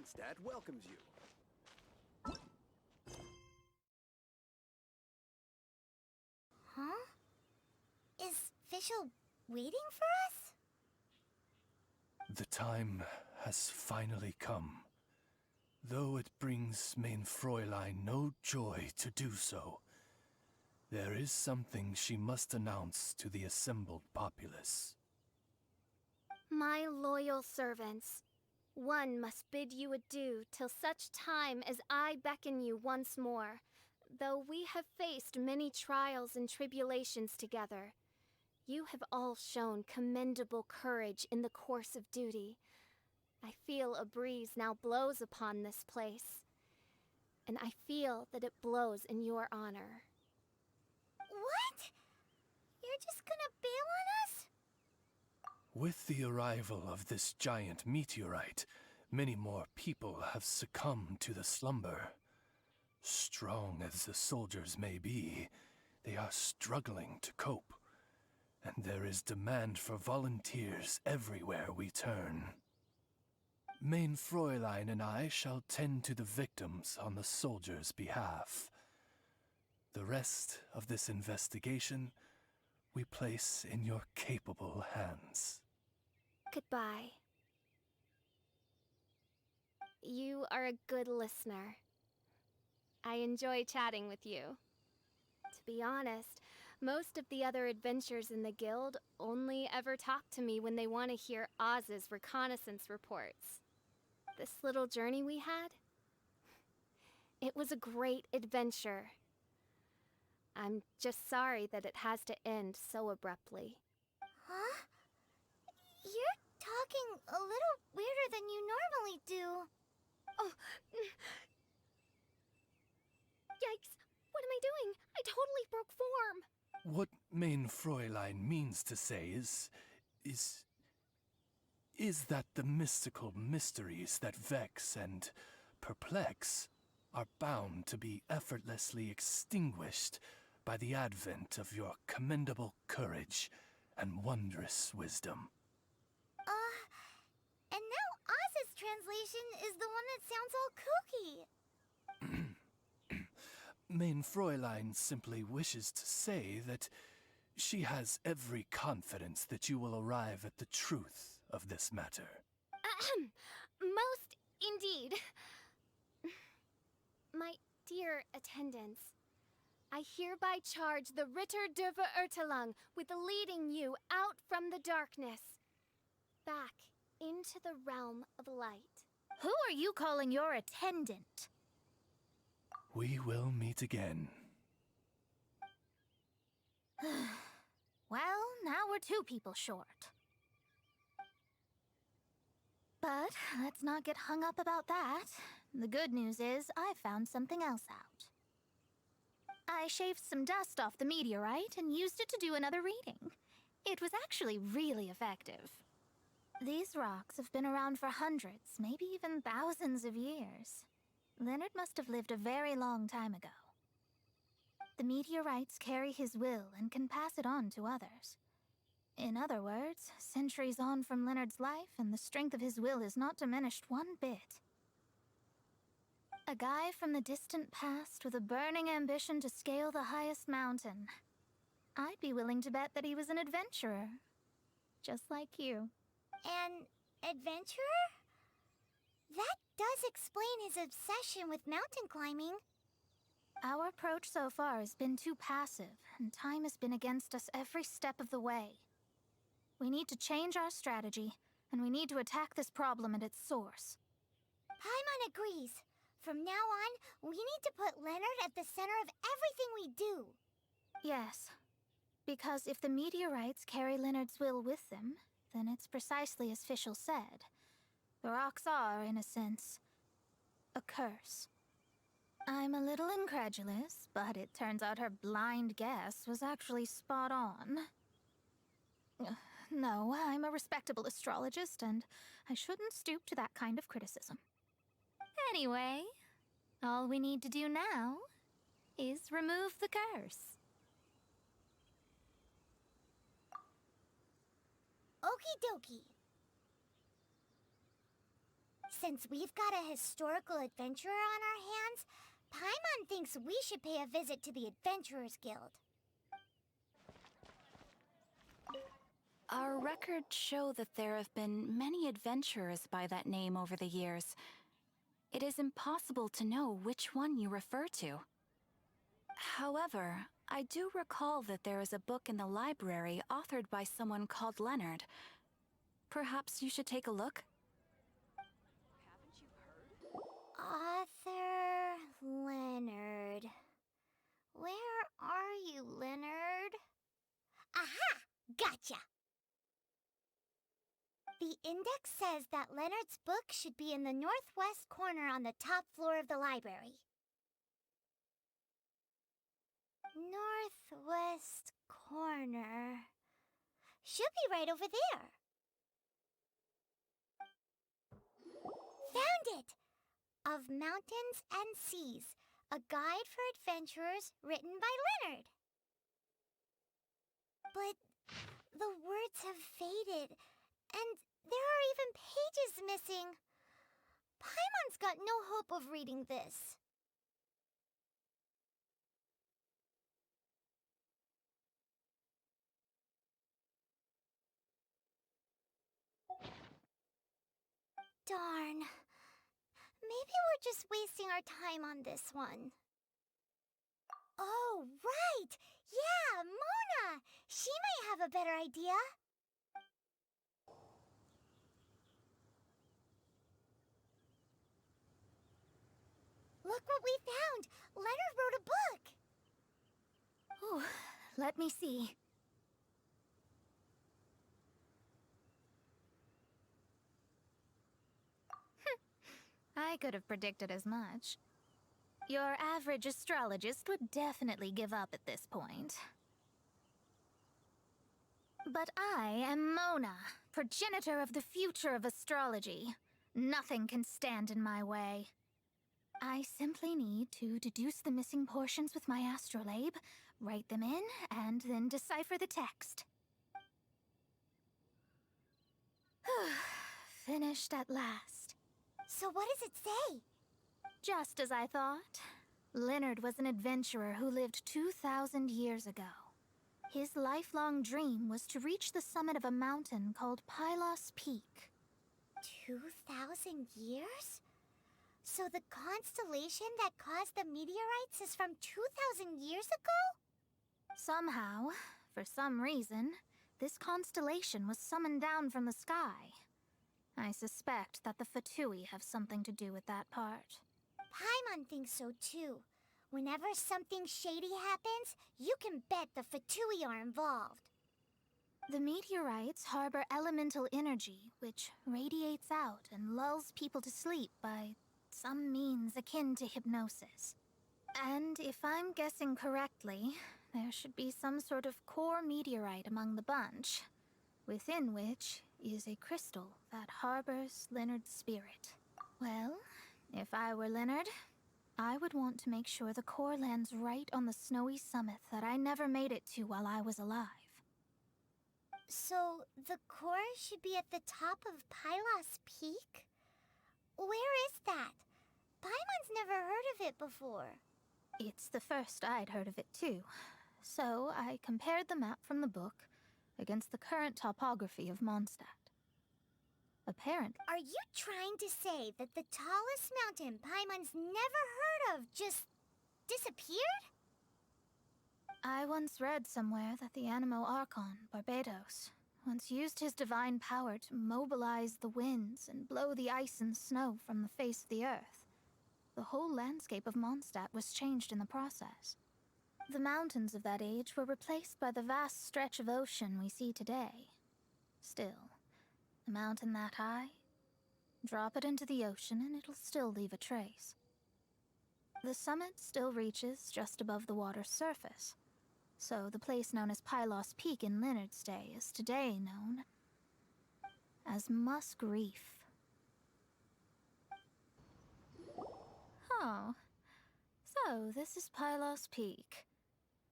Mondstadt welcomes you. Huh? Is Fischl waiting for us? The time has finally come. Though it brings main Fräulein no joy to do so, there is something she must announce to the assembled populace. My loyal servants, one must bid you adieu till such time as I beckon you once more. Though we have faced many trials and tribulations together, you have all shown commendable courage in the course of duty. I feel a breeze now blows upon this place, and I feel that it blows in your honor. What? You're just gonna bail on us? With the arrival of this giant meteorite, many more people have succumbed to the slumber. Strong as the soldiers may be, they are struggling to cope, and there is demand for volunteers everywhere we turn. Main Fräulein and I shall tend to the victims on the soldiers' behalf. The rest of this investigation we place in your capable hands. Goodbye. You are a good listener. I enjoy chatting with you. To be honest, most of the other adventurers in the guild only ever talk to me when they want to hear Oz's reconnaissance reports. This little journey we had, it was a great adventure. I'm just sorry that it has to end so abruptly. Huh? You're talking a little weirder than you normally do. Oh, yikes! What am I doing? I totally broke form! What main Fräulein means to say is that the mystical mysteries that vex and perplex are bound to be effortlessly extinguished by the advent of your commendable courage and wondrous wisdom. And now Oz's translation is the one that sounds all kooky. Main Fräulein simply wishes to say that she has every confidence that you will arrive at the truth of this matter. Most indeed. My dear attendants, I hereby charge the Ritter der Verurteilung with leading you out from the darkness, back into the realm of light. Who are you calling your attendant? We will meet again. Well, now we're two people short. But let's not get hung up about that. The good news is I found something else out. I shaved some dust off the meteorite and used it to do another reading. It was actually really effective. These rocks have been around for hundreds, maybe even thousands of years. Leonard must have lived a very long time ago. The meteorites carry his will and can pass it on to others. In other words, centuries on from Leonard's life, and the strength of his will is not diminished one bit. A guy from the distant past with a burning ambition to scale the highest mountain. I'd be willing to bet that he was an adventurer. Just like you. An adventurer? That does explain his obsession with mountain climbing. Our approach so far has been too passive, and time has been against us every step of the way. We need to change our strategy, and we need to attack this problem at its source. Paimon agrees. From now on, we need to put Leonard at the center of everything we do. Yes, because if the meteorites carry Leonard's will with them, then it's precisely as Fischl said. The rocks are, in a sense, a curse. I'm a little incredulous, but it turns out her blind guess was actually spot on. No, I'm a respectable astrologist, and I shouldn't stoop to that kind of criticism. Anyway, all we need to do now is remove the curse. Okie dokie. Since we've got a historical adventurer on our hands, Paimon thinks we should pay a visit to the Adventurers Guild. Our records show that there have been many adventurers by that name over the years. It is impossible to know which one you refer to. However, I do recall that there is a book in the library authored by someone called Leonard. Perhaps you should take a look? Author Leonard. Where are you, Leonard? Aha! Gotcha! The index says that Leonard's book should be in the northwest corner on the top floor of the library. Northwest corner. Should be right over there. Found it! Of Mountains and Seas, a guide for adventurers written by Leonard. But the words have faded, and there are even pages missing. Paimon's got no hope of reading this. Darn. Maybe we're just wasting our time on this one. Oh, right! Yeah, Mona! She might have a better idea. Look what we found! Leonard wrote a book! Ooh, let me see. I could have predicted as much. Your average astrologist would definitely give up at this point. But I am Mona, progenitor of the future of astrology. Nothing can stand in my way. I simply need to deduce the missing portions with my astrolabe, write them in, and then decipher the text. Finished at last. So what does it say? Just as I thought. Leonard was an adventurer who lived 2,000 years ago. His lifelong dream was to reach the summit of a mountain called Pylos Peak. 2,000 years? So the constellation that caused the meteorites is from 2,000 years ago? Somehow, for some reason, this constellation was summoned down from the sky. I suspect that the Fatui have something to do with that part. Paimon thinks so too. Whenever something shady happens, you can bet the Fatui are involved. The meteorites harbor elemental energy, which radiates out and lulls people to sleep by some means akin to hypnosis. And if I'm guessing correctly, there should be some sort of core meteorite among the bunch, within which is a crystal that harbors Leonard's spirit. Well, if I were Leonard, I would want to make sure the core lands right on the snowy summit that I never made it to while I was alive. So, the core should be at the top of Pylos Peak? Where is that? Paimon's never heard of it before. It's the first I'd heard of it too. So I compared the map from the book against the current topography of Mondstadt. Apparently, Are you trying to say that the tallest mountain Paimon's never heard of just disappeared? I once read somewhere that the Animo Archon, Barbados, once used his divine power to mobilize the winds and blow the ice and snow from the face of the earth. The whole landscape of Mondstadt was changed in the process. The mountains of that age were replaced by the vast stretch of ocean we see today. Still, a mountain that high, drop it into the ocean and it'll still leave a trace. The summit still reaches just above the water's surface, so the place known as Pylos Peak in Leonard's day is today known as Musk Reef. Oh, so this is Pylos Peak.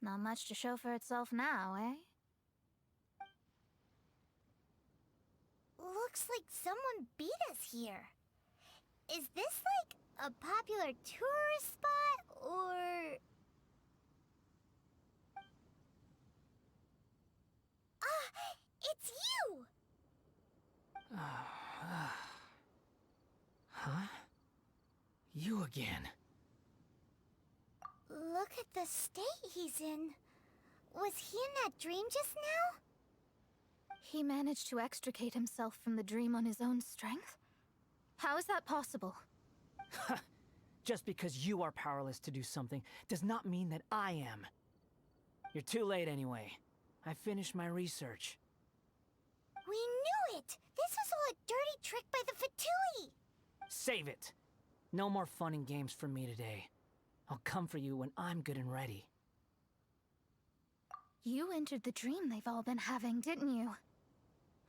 Not much to show for itself now, eh? Looks like someone beat us here. Is this like a popular tourist spot, or... Ah, it's you! Huh? You again. Look at the state he's in. Was he in that dream just now? He managed to extricate himself from the dream on his own strength? How is that possible? Just because you are powerless to do something does not mean that I am. You're too late anyway. I finished my research. We knew it! This was all a dirty trick by the Fatui! Save it! No more fun and games for me today. I'll come for you when I'm good and ready. You entered the dream they've all been having, didn't you?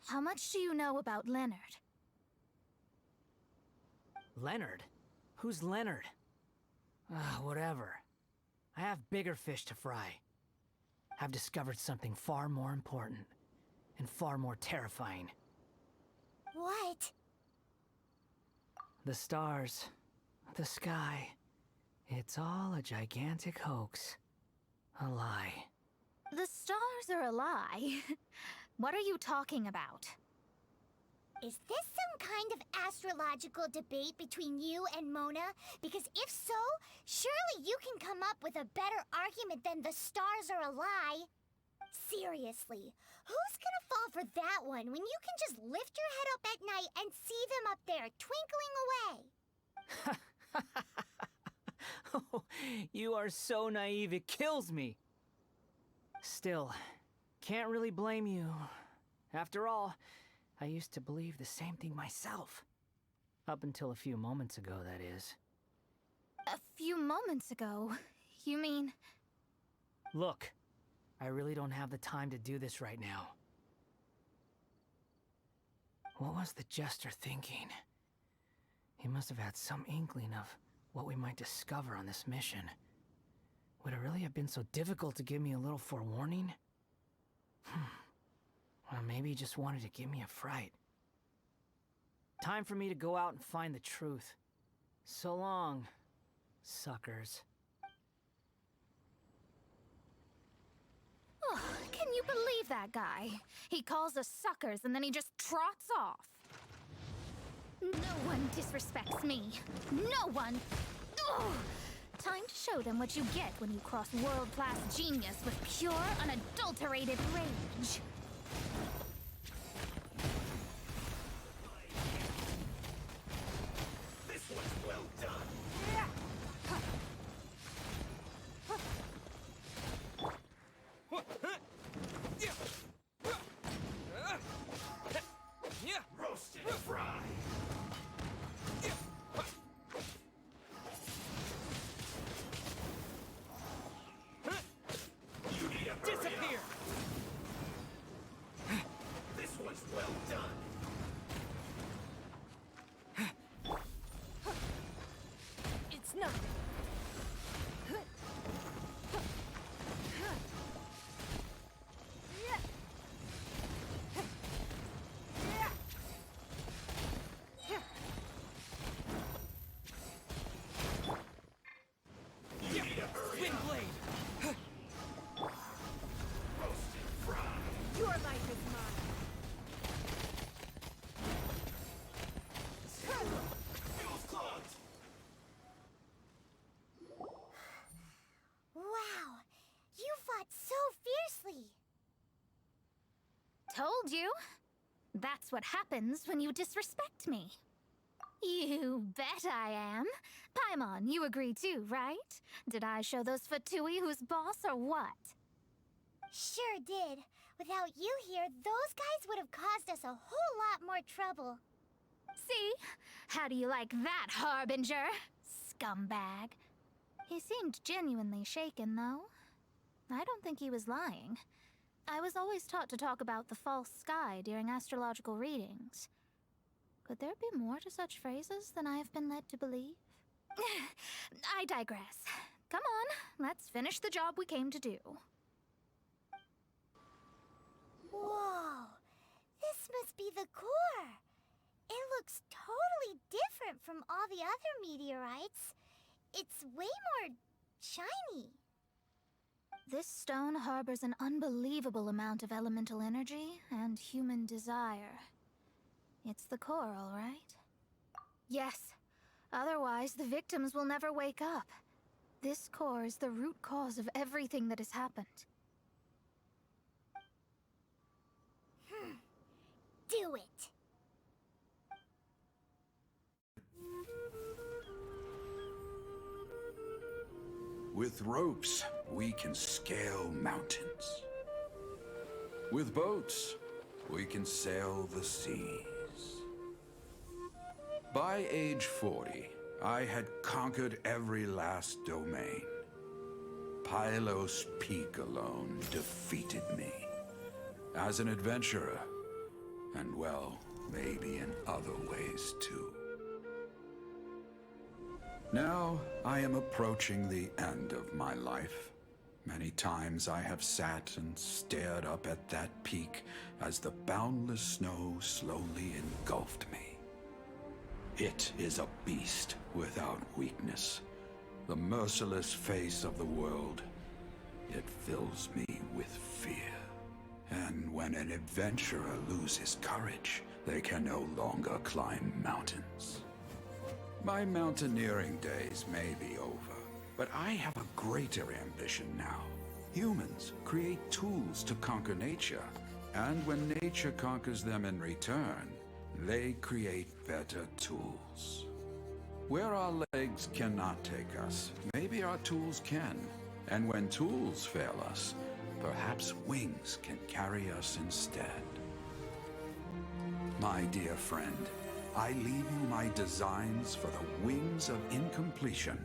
How much do you know about Leonard? Leonard? Who's Leonard? Whatever. I have bigger fish to fry. I've discovered something far more important and far more terrifying. What? The stars, the sky, it's all a gigantic hoax. A lie. The stars are a lie. What are you talking about? Is this some kind of astrological debate between you and Mona? Because if so, surely you can come up with a better argument than the stars are a lie. Seriously, who's gonna fall for that one when you can just lift your head up at night and see them up there twinkling away? Oh, you are so naive, it kills me. Still, can't really blame you. After all, I used to believe the same thing myself. Up until a few moments ago, that is. A few moments ago? You mean... Look, I really don't have the time to do this right now. What was the Jester thinking? He must have had some inkling of what we might discover on this mission. Would it really have been so difficult to give me a little forewarning? Or maybe he just wanted to give me a fright. Time for me to go out and find the truth. So long, suckers. Oh, can you believe that guy? He calls us suckers and then he just trots off. No one disrespects me. No one! Ugh! Time to show them what you get when you cross world-class genius with pure, unadulterated rage. This one's well done. Roasted and fried. You need a disappear. This one's well done. It's nothing. You need a hurry up. Blade! Roasted fried. Your life is mine. Fuse clogged. Wow, you fought so fiercely. Told you. That's what happens when you disrespect me. You bet I am. Paimon, you agree too, right? Did I show those Fatui who's boss or what? Sure did. Without you here, those guys would have caused us a whole lot more trouble. See? How do you like that, Harbinger? Scumbag. He seemed genuinely shaken, though. I don't think he was lying. I was always taught to talk about the false sky during astrological readings. Could there be more to such phrases than I have been led to believe? I digress. Come on, let's finish the job we came to do. Whoa, this must be the core. It looks totally different different from all the other meteorites. It's way more shiny. This stone harbors an unbelievable amount of elemental energy and human desire. It's the core, all right? Yes. Otherwise, the victims will never wake up. This core is the root cause of everything that has happened. Do it! With ropes, we can scale mountains. With boats, we can sail the seas. By age 40, I had conquered every last domain. Pylos Peak alone defeated me. As an adventurer, and well, maybe in other ways too. Now, I am approaching the end of my life. Many times I have sat and stared up at that peak as the boundless snow slowly engulfed me. It is a beast without weakness, the merciless face of the world. It fills me with fear. And when an adventurer loses courage, they can no longer climb mountains. My mountaineering days may be over, but I have a greater ambition now. Humans create tools to conquer nature, and when nature conquers them in return, they create better tools. Where our legs cannot take us, maybe our tools can. And when tools fail us, perhaps wings can carry us instead. My dear friend, I leave you my designs for the wings of incompletion.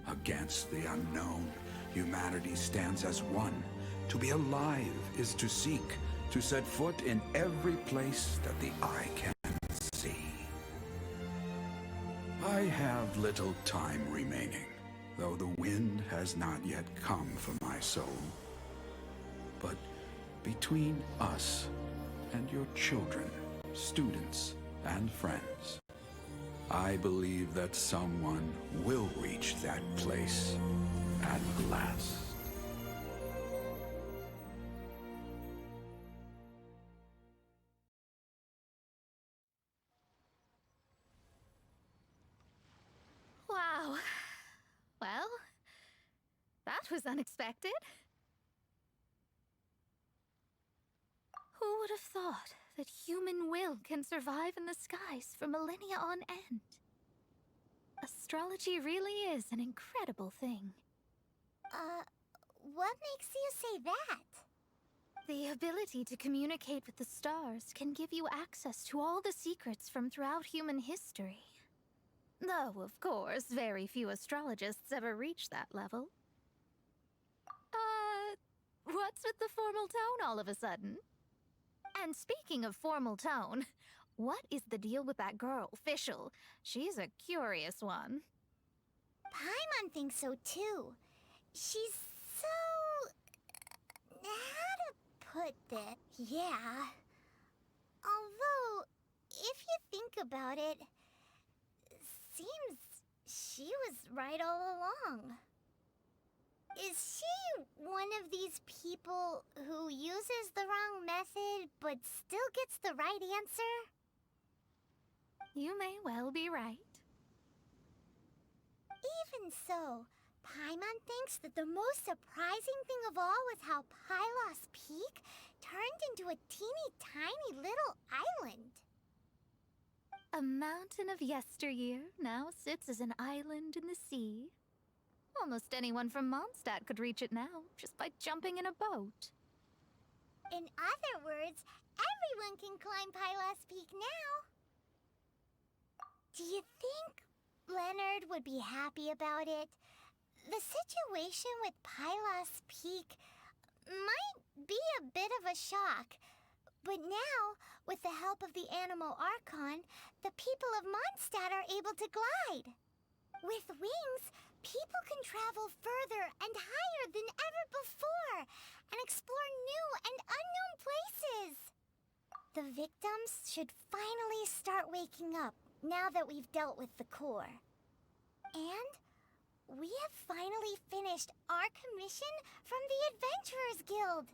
Against the unknown, humanity stands as one. To be alive is to seek, to set foot in every place that the eye can see. I have little time remaining, though the wind has not yet come for my soul. But between us and your children, students, and friends, I believe that someone will reach that place at last. Wow. Well, that was unexpected. Who would have thought that human will can survive in the skies for millennia on end? Astrology really is an incredible thing. What makes you say that? The ability to communicate with the stars can give you access to all the secrets from throughout human history. Though, of course, very few astrologists ever reach that level. What's with the formal tone all of a sudden? And speaking of formal tone, what is the deal with that girl, Fischl? She's a curious one. Paimon thinks so too. She's so... how to put that? Yeah. Although, if you think about it, seems she was right all along. Is she one of these people who uses the wrong method but still gets the right answer? You may well be right. Even so, Paimon thinks that the most surprising thing of all was how Pylos Peak turned into a teeny tiny little island. A mountain of yesteryear now sits as an island in the sea. Almost anyone from Mondstadt could reach it now, just by jumping in a boat. In other words, everyone can climb Pylos Peak now. Do you think Leonard would be happy about it? The situation with Pylos Peak might be a bit of a shock. But now, with the help of the Animal Archon, the people of Mondstadt are able to glide. With wings, people can travel further and higher than ever before and explore new and unknown places. The victims should finally start waking up, now that we've dealt with the core. And we have finally finished our commission from the Adventurers Guild.